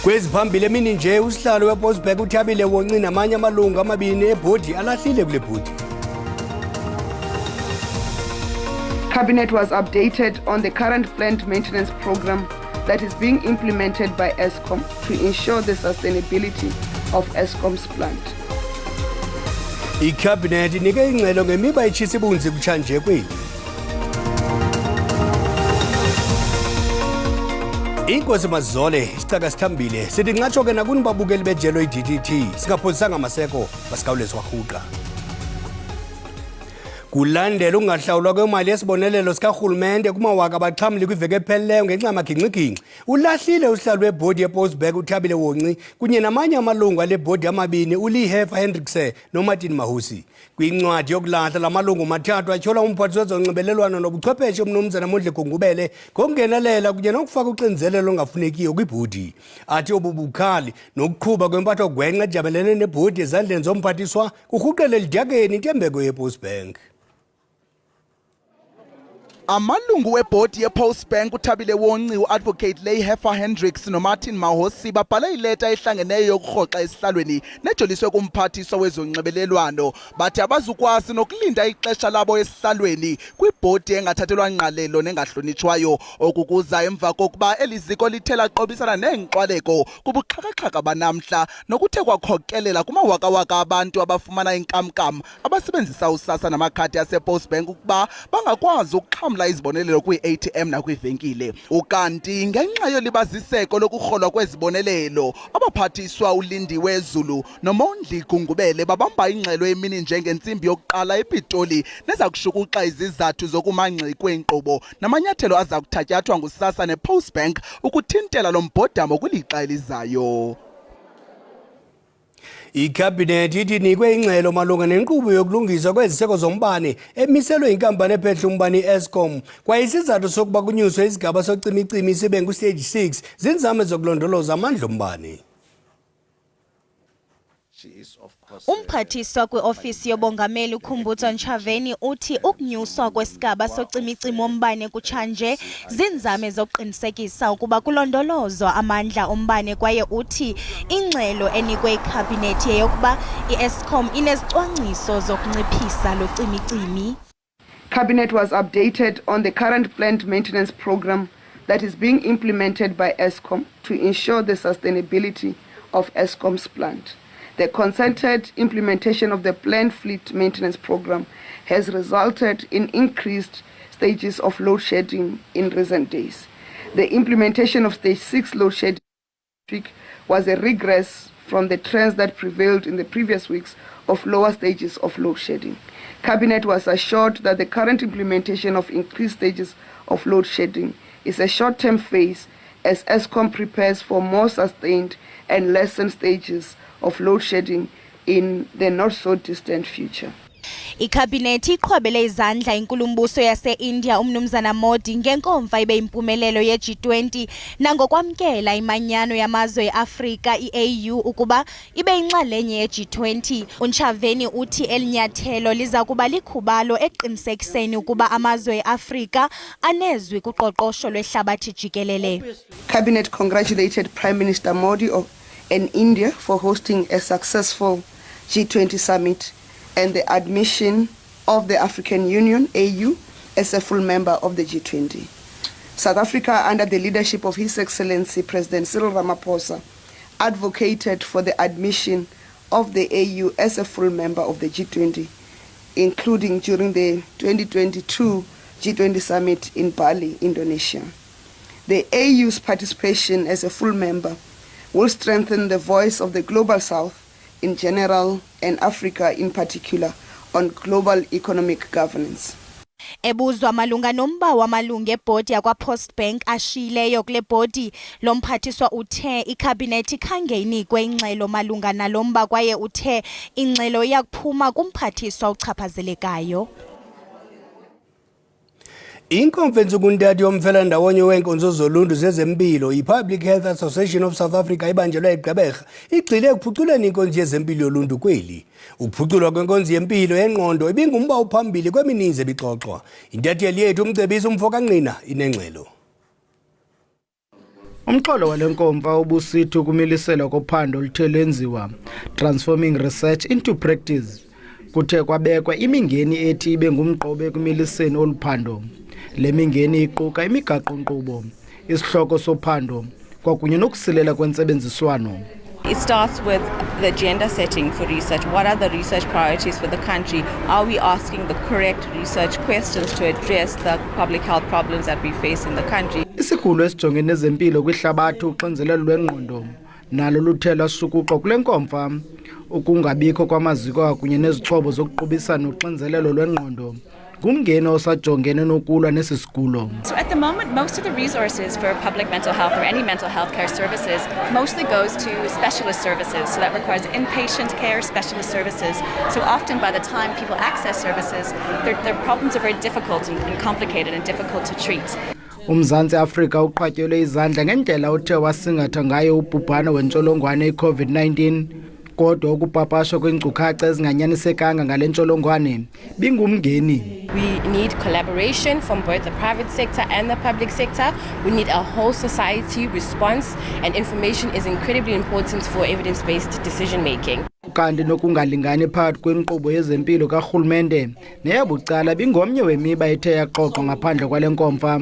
Kweziphambili emini nje usihlalo weBosberg uthabile wonci namanye amalungu amabini ebhodi alahlile kule bhodi. Cabinet was updated on the current plant maintenance program that is being implemented by Eskom to ensure the sustainability of Eskom's plant. ICabinet inike ingxelo ngemiba etshisa ibunzi kutshanje kweli. Inkosi Mazole isicaka sithambile sithi ncatsho ke nakuni babukeli bejelo iDTT singaphosisanga amaseko basikawulezwa warhuqa. Kulandela ungahlawulwa kwemali yesibonelelo sikarhulumente kumawaka abaxhamli kwiveki ephelileyo ngenxa yamagingxigingxi ulahlile usihlalo webhodi yeBosberg uthabile wonci kunye namanye amalungu ale bhodi amabini uLehefa Hendrikse noMartin Mahosi. Kwincwadi yokulahla lamalungu mathathu atyhola umphathiswa wezonxibelelwano nobuchwepheshe umnumzana Mondle Gungubele ngokungenelela kunye nokufaka uxinzelelo ongafunekiyo kwibhodi. Athi obu bukhali nokuqhuba kwempatho gwenxa ejabelene nebhodi ezandleni zomphathiswa kurhuqele elidyakeni intembeko yeBosberg. Amalungu webhodi yePostbank uthabile wonci uadvocate Lehefa Hendricks noMartin Mahosi babhale ileta ehlangeneyo yokurhoxa esihlalweni nejoliswe kumphathiswa wezonxibelelwano bathi abazukwazi nokulinda ixesha labo esihlalweni kwibhodi engathathelwa ngqalelo nengahlonitshwayo okukuza emva kokuba eliziko lithe laqobisana neenqwaleko kubuxhakaxhaka banamhla nokuthe kwakhokelela kumawakawaka abantu abafumana inkamnkam abasebenzisa usasa namakhadi asePostbank ukuba bangakwazi ukuxhamla izibonelelo kwi-ATM nakwivenkile. Ukanti ngenxa yolibaziseko lokurholwa kwezibonelelo abaphathiswa uLindiwe Zulu noMondle Gungubele babamba ingxelo emini njengentsimbi yokuqala ePitoli neza kushukuxa izizathu zokumangxi kwenkqubo namanyathelo aza kuthatyathwa ngusasa nePostbank ukuthintela lo mbhodamo kwilixa elizayo. ICabinet ithi inikwe ingxelo malunga nenkqubo yokulungiswa kweziseko zombane emiselwe inkampani ephehla umbane Eskom kwaye isizathu sokuba kunyuswe isigaba socimicimi sibe ngu-stage 6 zinzame zokulondoloza amandla ombane. Umphathiswa kweofisi yobongameli uKhumbudzo Ntshavheni uthi ukunyuswa kwesigaba socimicimi wombane kutshanje zinzame zokuqinisekisa ukuba kulondolozwa amandla ombane kwaye uthi ingxelo enikwe ikhabhinethi yeyokuba iEskom inezicwangciso zokunciphisa lo cimicimi. Cabinet was updated on the current plant maintenance program that is being implemented by Eskom to ensure the sustainability of Eskom's plant. The concerted implementation of the planned fleet maintenance program has resulted in increased stages of load shedding in recent days. The implementation of stage 6 load shedding was a regress from the trends that prevailed in the previous weeks of lower stages of load shedding. Cabinet was assured that the current implementation of increased stages of load shedding is a short-term phase as Eskom prepares for more sustained and lessened stages of load shedding in the not so distant future. Ikhabhinethi iqhwabele izandla inkulumbuso yase-India umnumzana Modi ngenkomfa ibe impumelelo ye-G20 nangokwamkela imanyano yamazwe eAfrika i-AU ukuba ibe inxalenye ye-G20. uNtshavheni uthi elinyathelo liza kuba likhubalo eqinisekiseni ukuba amazwe eAfrika anezwi kuqoqosho lwehlabathi jikelele. Cabinet congratulated Prime Minister Modi and India for hosting a successful G20 summit and the admission of the African Union, AU, as a full member of the G20. South Africa, under the leadership of His Excellency President Cyril Ramaphosa, advocated for the admission of the AU as a full member of the G20, including during the 2022 G20 summit in Bali, Indonesia. The AU's participation as a full member will strengthen the voice of the Global South in general and Africa in particular on global economic governance. Ebuzwa malunga nomba wamalungu ebhodi yakwaPostbank ashiyileyo kule bhodi lo mphathiswa uthe ikhabhinethi khange inikwe ingxelo malunga nalomba kwaye uthe ingxelo iyakuphuma kumphathiswa ochaphazelekayo. Inkonferensi kuntathu yomfelandawonye weenkonzo zoluntu zezempilo iPublic Health Association of South Africa ibanjelwe eGqeberha igxile ekuphuculeni inkonzo yezempilo yoluntu kweli. Ukuphuculwa kwenkonzo yempilo yengqondo ibingumba ophambili kwemininzi ebixoxwa. Intatheli yethu umcebisi uMfokanqina inengxelo. Umxholo walenkomfa ubusithi ukumilisela kophando oluthe lwenziwa transforming research into practice kuthe kwabekwa imingeni ethi ibe ngumqobo ekumiliseni oluphando. Le mingeni iquka imigaqo-nkqubo, isihloko sophando kwakunye nokusilela kwentsebenziswano. It starts with the agenda setting for research. What are the research priorities for the country? Are we asking the correct research questions to address the public health problems that we face in the country? Isikhulu esijongene nezempilo kwihlabathi uxinzelelo lwengqondo nalo luthe lwasukuqwa kule nkomfa ukungabikho kwamaziko kunye nezixhobo zokuqubisana noxinzelelo lwengqondo ngumngeni osajongene nokulwa nesi sigulo. So at the moment, most of the resources for public mental health or any mental health care services mostly goes to specialist services. So that requires inpatient care, specialist services. So often by the time people access services, their problems are very difficult and complicated and difficult to treat. Umzantsi Afrika uqhatyelwe izandla ngendlela uthe wasingatha ngayo ubhubhane wentsholongwane i-COVID-19. Kodwa ukupapashwa kweenkcukacha ezinganyanisekanga ngale ntsholongwane bingumngeni. We need collaboration from both the private sector and the public sector. We need a whole society response, and information is incredibly important for evidence-based decision making. Kanti nokungalingani phakathi kwenkqubo yezempilo karhulumente neyabucala bingomnye wemiba ethe yaxoxwa ngaphandle kwale nkomfa.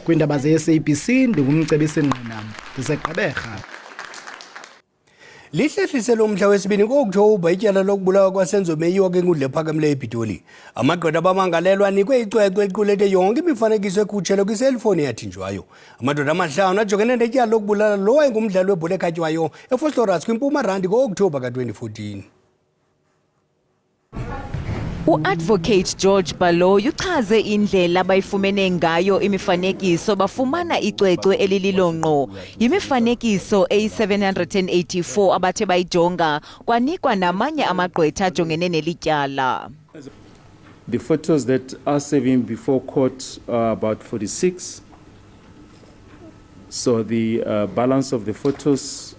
Kwiindaba ze-SABC ndingumcebisi Ngqina ndiseGqeberha. Lihlehliselo umhla wesibini ku-Okthobha ityala lokubulawa kwasenzo meyiwa kwenkundla ephakamileyo ePitoli. Amagqwetha abamangalelwa anikwe icwecwe eliqulethe yonke imifanekiso ekhutshelwe kwiselfowuni eyathinjwayo. Amadoda amahlanu ajongene netyala lokubulala lo wayengumdlali webhola ekhatywayo eFosloras kwiMpuma Randi ngo-Okthobha ka-2014. U-Advocate George Balo uchaze indlela abayifumene ngayo imifanekiso bafumana icwecwe elililongqo. Yimifanekiso eyi-784 abathe bayijonga kwanikwa namanye amagqwetha ajongene nelityala. The photos that are serving before court are about 46. So the balance of the photos,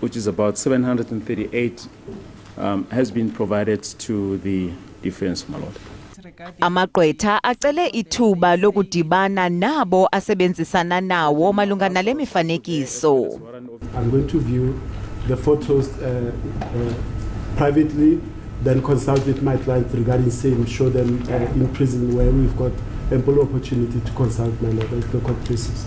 which is about 738, has been provided to the defense, my lord. Amagqwetha acele ithuba lokudibana nabo asebenzisana nawo malunga nale mifanekiso. I'm going to view the photos privately, then consult with my clients regarding same, show them in prison where we've got ample opportunity to consult my lord as the court cases.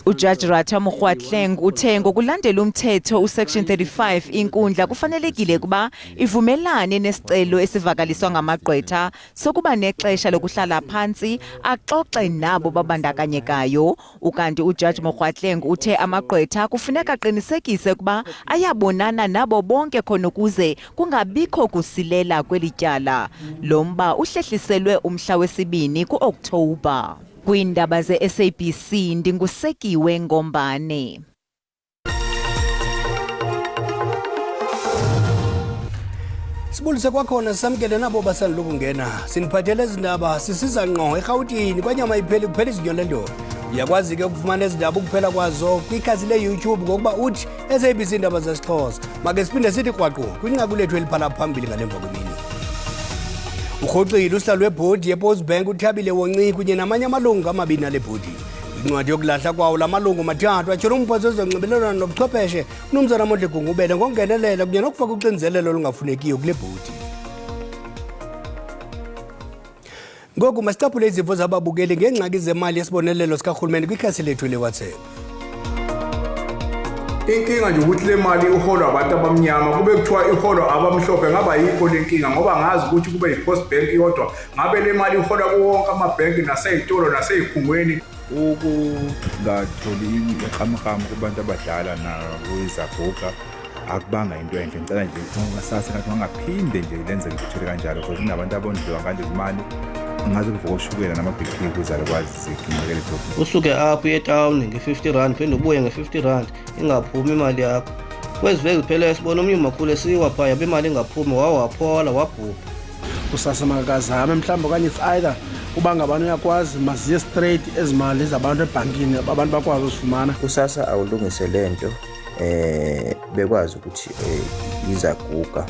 Ujaji Ratha Mokgwatleng uthe ngokulandela umthetho usection 35 inkundla kufanelekile kuba ivumelane nesicelo esivakaliswa ngamagqwetha sokuba nexesha lokuhlala phansi axoxe nabo babandakanyekayo. Ukanti uJaji Mokgwatleng uthe amagqwetha kufuneka aqinisekise kuba ayabonana nabo bonke khona ukuze kungabikho kusilela kwelityala. Lo mba uhlehliselwe umhla wesibini ku-Okthobha. Kwiindaba ze-SABC ndinguSekiwe Ngombane. Sibulise kwakhona samkele nabo basandula ukungena. Siniphathele izindaba sisiza ngqo eGauteng kwanyama ipheli kuphela izinyo lendoda. Uyakwazi ke ukufumana izindaba ukuphela kwazo kwikhasi le-YouTube ngokuba uthi SABC Indaba zesiXhosa. Make siphinde sithi kwaqo kwinqaku lethu eliphala phambili ngalemva kwemini. Urhoxile usihlalo webhodi yePost Bank uthabile wonci kunye namanye amalungu amabini ale bhodi. Incwadi yokulahla kwawo la malungu mathathu atshela umphathi wezonxibelelwano nobuchwepheshe uMnumzana Mondle Gungubele ngongenelela kunye nokufaka uxinzelelo olungafunekiyo kule bhodi. Ngoku masitaphule izimvo zababukeli ngengxaki zemali yesibonelelo sikarhulumente kwikhasi lethu leWhatsApp. Inkinga nje ukuthi le mali uholwa abantu abamnyama kube kuthiwa iholwa abamhlophe ngaba yikho lenkinga ngoba ngazi ukuthi kube yiPost Bank yodwa ngabe le mali uholwa kuwonke amabhenki naseyitolo naseyikhungweni. Ukungatholi iqhamuqhamu kubantu abadala nakuyizaguga akubanga into enhle. Ngicela nje ngasase ngathi wangaphinde nje lenze ngikuthele kanjalo because kunabantu abondliwa ngale imali ngaze kuvuka ushukela namabhiki kuzale kwazi sikhimekele lokho. Usuke apho etown nge50 rand phela ubuye nge50 rand ingaphumi imali yakho. Kweziveke phela sibona omnye umakhulu esiwa phaya bemali ingaphumi wawaphola wabhubha. Kusasa makazame mhlawumbe okanye if either uba ngabantu uyakwazi maziye straight ezimali zabantu ebhankini abantu bakwazi usifumana. Kusasa awulungise lento bekwazi ukuthi izaguga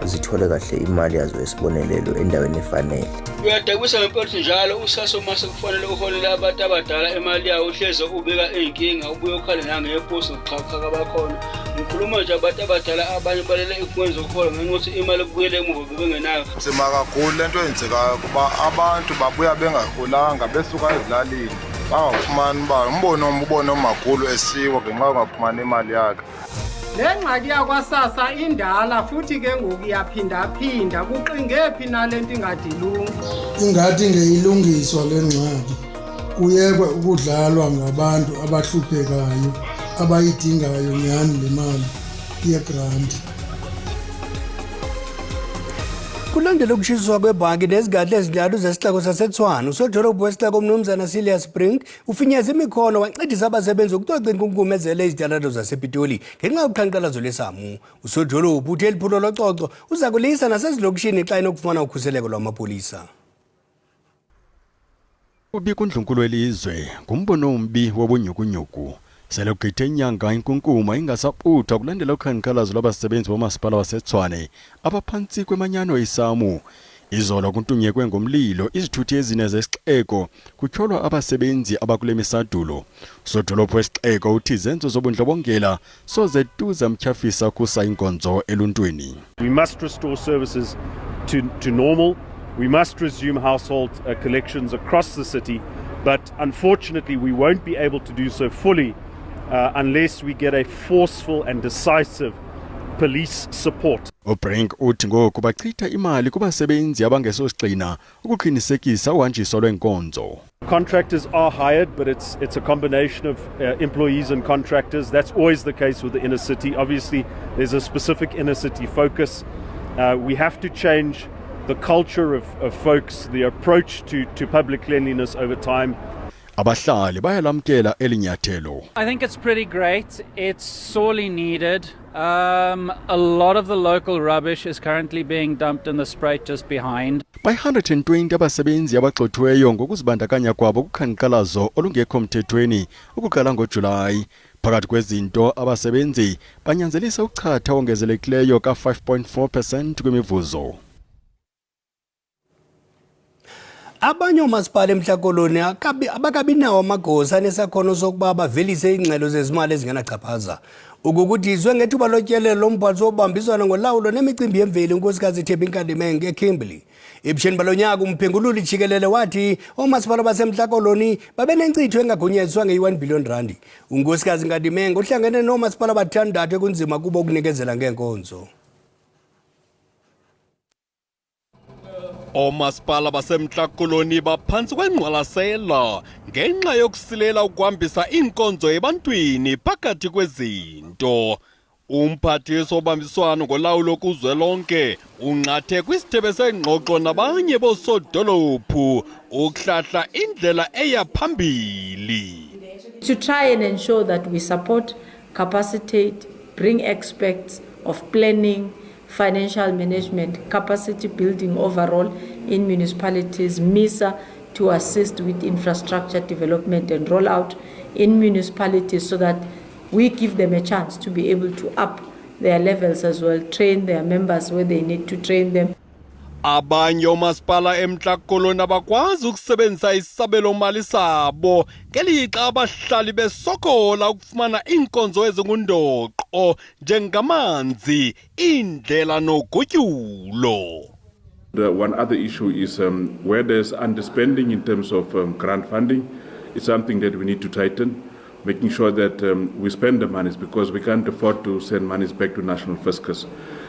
zithole kahle imali yazo esibonelelo endaweni efanele. Uyadabisa ngempela ukuthi njalo usaso mase kufanele uholela abantu abadala imali yawo uhleze ubeka inkinga ubuye ukhale nangeposi uqhaqha abakhona. Ngikhuluma nje abantu abadala abanye balele ikwenza ukuhola ngenxa ukuthi imali kubuyele emuva bengenayo. Sima kakhulu lento eyenzekayo kuba abantu babuya bengaholanga besuka ezilalini bangafumani umbono omakhulu esiwo ngenxa yokungafumani imali yakhe. Le ngxaki yakwasasa indala futhi ke ngoku iyaphinda-phinda kuqingephi nalento ingadilungi. Ingathi ngeyilungiswa le ngxaki kuyekwe ukudlalwa ngabantu abahluphekayo abayidingayo nyani le mali yegranti. Kulandela ukushiswa kwebhanki nezigadle ezintathu zesixeko saseTshwane, usodolophu wesixeko umnumzana Silia Spring ufinyeza imikhono wancedisa abasebenzi ukucoca inkunkuma ezele izitalato zasePitoli ngenxa yoqhankqalazo lweSAMU. Usodolophu uthe liphulo lococo uza kulisa nasezilokishini xa inokufumana ukhuseleko lwamapolisa. Ubikundlunkulu welizwe ngumbono ombi wobunyukunyuku. Sele kugqithe inyanga inkunkuma ingasaphutha kulandela uqhankqalazo lwabasebenzi bomasipala waseTshwane abaphantsi kwemanyano eSAMU. Izolo kuntunyekwe ngomlilo izithuthi ezine zesixeko kutyholwa abasebenzi abakule misadulo. Usodolophu wesixeko uthi izenzo zobundlobongela soze zamtyhafisa kusa inkonzo eluntwini. We must restore services to normal. We must resume household collections across the city, but unfortunately we won't be able to do so fully unless we get a forceful and decisive police support. Brink uthi ngoku bachitha imali kubasebenzi abangesosigxina ukuqinisekisa uhanjiso lwenkonzo. Contractors are hired, but it's a combination of employees and contractors. That's always the case with the inner city. Obviously, there's a specific inner city focus. We have to change the culture of folks, the approach to public cleanliness over time. Abahlali bayalamkela elinyathelo. I think it's pretty great. It's sorely needed. A lot of the local rubbish is currently being dumped in the Spruit just behind. By 120 abasebenzi abagxothweyo ngokuzibandakanya kwabo kukhanqalazo olungekho mthethweni ukuqala ngoJulayi. Phakathi kwezinto abasebenzi banyanzelisa ukuchatha ongezelekileyo ka 5.4% kwemivuzo. Abanye omasipala eMhlakoloni abakabinawo amagosa anesakhono sokuba bavelise ingxelo zezimali ezingenachaphaza. Ukukudizwe ngethuba lotyelelo lombhalo wobambiswano ngolawulo nemicimbi yemveli unkosikazi Thembi Nkandimenge eKimberley. Ebisheni balonyaka umphengululi jikelele wathi omasipala baseMhlakoloni babenenkcitho engagunyaziswa nge-1 billion rand. Unkosikazi Nkandimenge uhlangene noomasipala abathandathu ekunzima kubo ukunikezela ngenkonzo. Omasipala baseMhlakoloni baphantsi kwengqwalasela ngenxa yokusilela ukuhambisa inkonzo ebantwini phakathi kwezinto. Umphathiswa wobambiswano ngolawulo kuzwelonke unqathe kwisithebe sengxoxo nabanye boosodolophu ukuhlahla indlela eya phambili. To try and ensure that we support, capacitate, bring experts of planning, financial management, capacity building overall in municipalities, MISA, to assist with infrastructure development and rollout in municipalities so that we give them a chance to be able to up their levels as well, train their members where they need to train them. Abanye omasipala eMhlakoloni abakwazi ukusebenzisa isabelo mali sabo ngelixa abahlali besokola ukufumana inkonzo ezingundoqo njengamanzi, indlela nogutyulo. The one other issue is where there's underspending in terms of grant funding. It's something that we need to tighten, making sure that we spend the monies because we can't afford to send monies back to national fiscus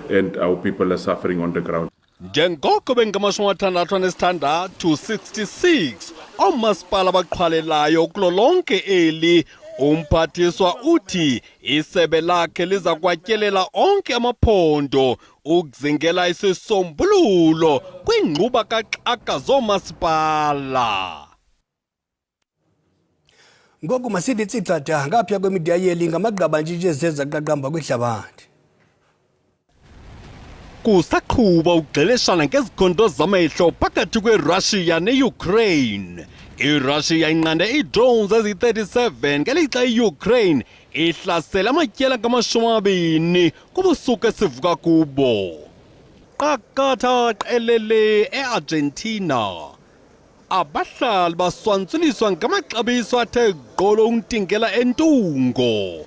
and our people are suffering on the ground. Njengoko bengamashumi-66 66 omasipala baqhwalelayo kulo lonke eli, umphathiswa uthi isebe lakhe liza kwatyelela onke amaphondo ukuzingela isisombululo kwingquba kaxaka zoomasipala. Ngoku masithi tsixatha ngapha kwemidiya yeli ngamagqaba njinje ezithe qaqamba kwihlabathi. Kusaqhuba ukugxeleshana ngezikhondo zamehlo phakathi kweRussia neUkraine. iRussia inqande ii-drones ezi-37 ngelixa iUkraine ihlasela amatyela ngamashumi 20 kubusuku esivuka kubo. qakatha qelele eArgentina. Abahlali baswantsuliswa ngamaxabiso athe gqolo untingela entungo.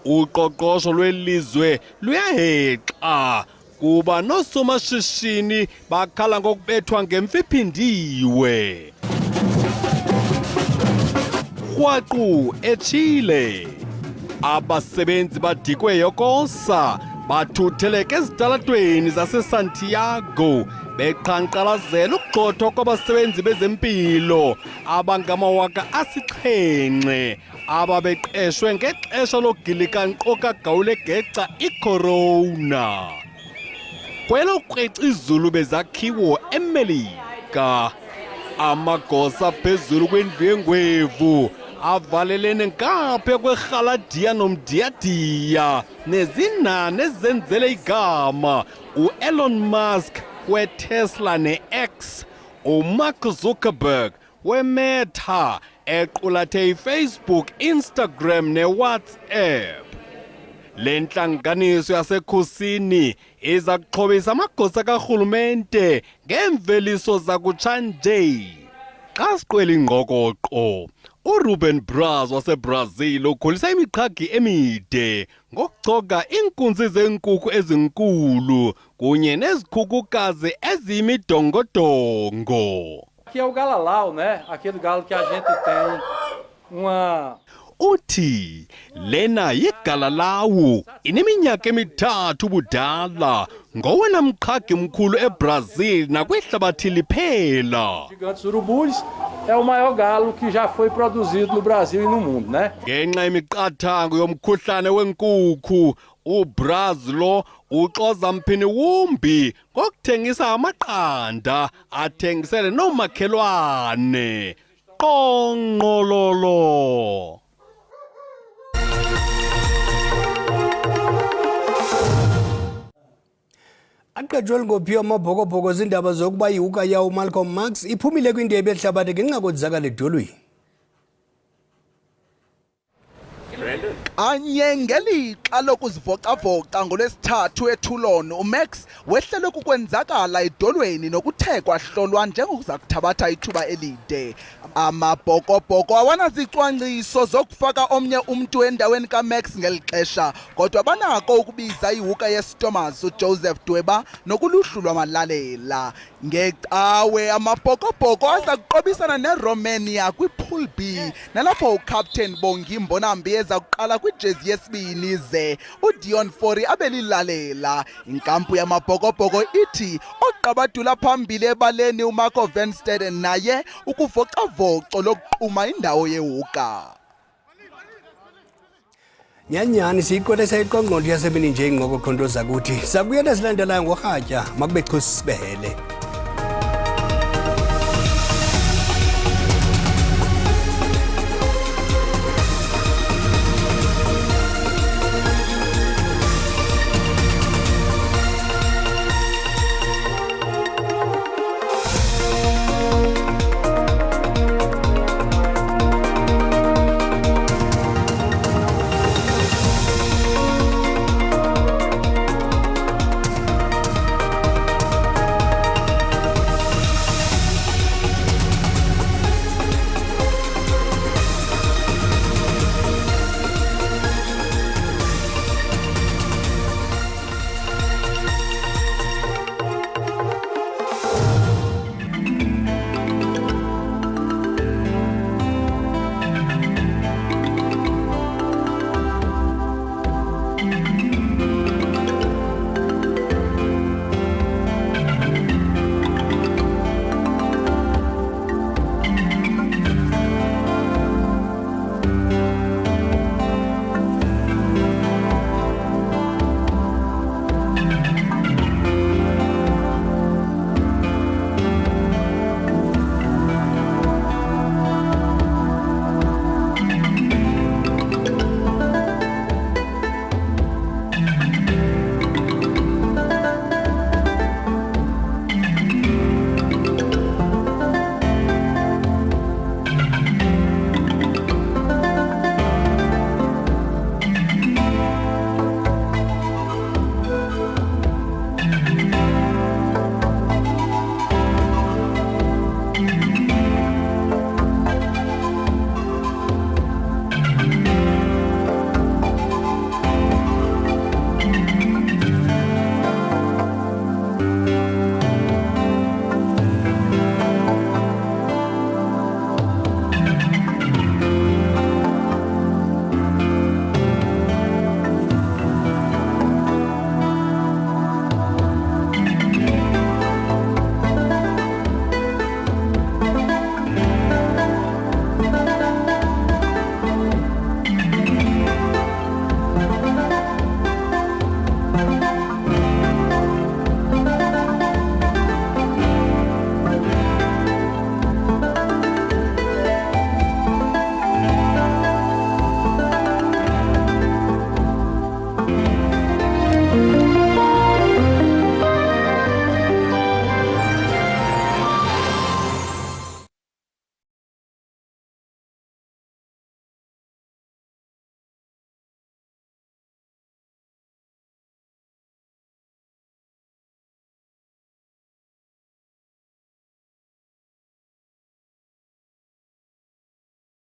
Uqoqosho lwelizwe luyahexa kuba nosomashishini bakhala ngokubethwa ngemfiphindiwe. Khwaqu eChile. Abasebenzi badikwe yokosa bathutheleke ezitalatweni zaseSantiago beqhankqalazela ukugxothwa kwabasebenzi bezempilo abangama-7,000 ababeqeshwe ngexesha logilika nkqo kagawule geca icorona. Kwelo kreci izulu bezakhiwo eMelika. Amagosa phezulu kwendlu yengwevu avalelene ngaphe kwerhaladiya nomdiyadiya nezinane ezenzele igama u-Elon Musk weTesla ne-X, uMark Zuckerberg weMeta equlathe iFacebook, Instagram neWhatsApp. Le ntlanganiso yasekhusini iza kuxhobisa amagosa karhulumente ngeemveliso zakutshanje. Xa siqwela ingqokoqo, uRuben Braz waseBrazil ukhulisa imiqhagi emide ngokucoka iinkunzi zeenkukhu ezinkulu kunye nezikhukukazi eziyimidongodongo. Aqui é o galalau, né? Aquele galo que a gente tem uma... Uthi lena yigalalawu ineminyaka emithathu budala ngowena mqhagi mkhulu eBrazil nakwihlabathi liphela. Gigantes urubus é o maior galo que já foi produzido no Brasil e no mundo, né? Ngenxa yemiqathango yomkhuhlane wenkukhu, uBraz lo uxoza mphini wumbi ngokuthengisa amaqanda athengisele nomakhelwane. Qonqololo. Aqedjwe ngophi amabhokobhoko zindaba zokuba ihuka yawo Malcolm Marx iphumile kwindebe yehlabathi ngenxa kodzakala edolweni. Anye ngelixa lokuzivocavoca ngolwesithathu eToulon, uMax wehlelwe kukwenzakala edolweni nokuthe kwahlolwa njengokuza kuthabatha ithuba elide. Amabhokobhoko awanazicwangciso zokufaka omnye umntu endaweni kaMax ngeli xesha, kodwa banako ukubiza ihuka yeStormers uJoseph Dweba nokuluhlu lwamalalela. Ngecawe amabhokobhoko aza kuqobisana neRomania kwiPool B, nalapho uCaptain Bongi Mbonambi eza kuqala kwijezi yesibini ze uDion Fourie abelilalela. Inkampu yamabhokobhoko ithi oqabadula phambili ebaleni uMarco Venstead naye ukuvocavoco lokuqhuma indawo yehuka. Nyanyani siyiqole sayiqongqondo yasemini nje ingqoko khonto zakuthi. Sakuyena silandelayo ngorhatya makube chusibehele.